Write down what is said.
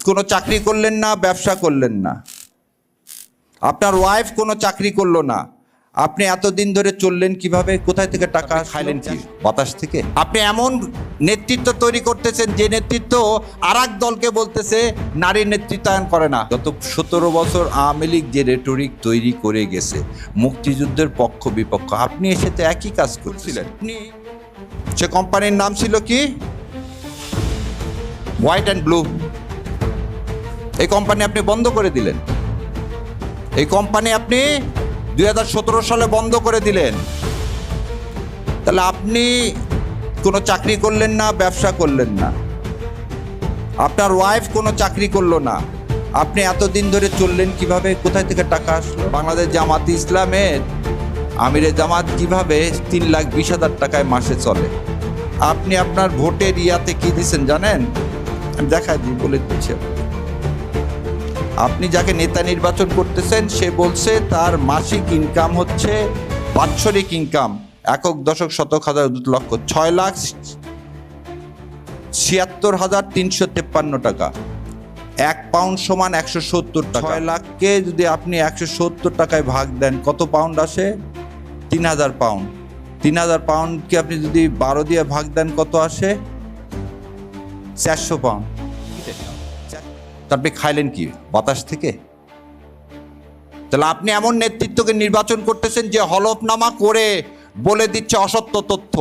কোনো চাকরি করলেন না, ব্যবসা করলেন না, আপনার ওয়াইফ কোনো চাকরি করলো না, আপনি এতদিন ধরে চললেন কিভাবে? কোথায় থেকে টাকা খাইলেন? কি বাতাস থেকে? আপনি এমন নেতৃত্ব তৈরি করতেছেন যে নেতৃত্ব আর এক দলকে বলতেছে নারী নেতৃত্বায়ন করে না। গত 17 বছর আওয়ামী লীগ যে রেটরিক তৈরি করে গেছে মুক্তিযুদ্ধের পক্ষ বিপক্ষ, আপনি এসে তো একই কাজ করছিলেন। আপনি সে কোম্পানির নাম ছিল কি? White and blue. এই কোম্পানি আপনি বন্ধ করে দিলেন। এই কোম্পানি আপনি 2017 সালে বন্ধ করে দিলেন। তাহলে আপনি কোনো চাকরি করলেন না, ব্যবসা করলেন না, আপনার ওয়াইফ কোনো চাকরি করলো না, আপনি এতদিন ধরে চললেন কিভাবে? কোথায় থেকে টাকা আসলো? বাংলাদেশ জামাত ইসলামের আমিরে জামাত কিভাবে 3,20,000 টাকায় মাসে চলে? আপনি আপনার ভোটের ইয়াতে কি দিচ্ছেন জানেন? আমি দেখাই দিই, বলে দিচ্ছি। আপনি যাকে নেতা নির্বাচন করতেছেন সে বলছে তার মাসিক ইনকাম হচ্ছে, বাৎসরিক ইনকাম একক দশক শতক হাজার লক্ষ 6,76,353 টাকা। 1 পাউন্ড সমান 170 টাকা। 6 লাখকে যদি আপনি 170 টাকায় ভাগ দেন কত পাউন্ড আসে? 3,000 পাউন্ড। 3,000 পাউন্ডকে আপনি যদি 12 দিয়ে ভাগ দেন কত আসে? 400 পাউন্ড। আপনি খাইলেন কি বাতাস থেকে? তাহলে আপনি এমন নেতৃত্বকে নির্বাচন করতেছেন যে হলফনামা করে বলে দিচ্ছে অসত্য তথ্য।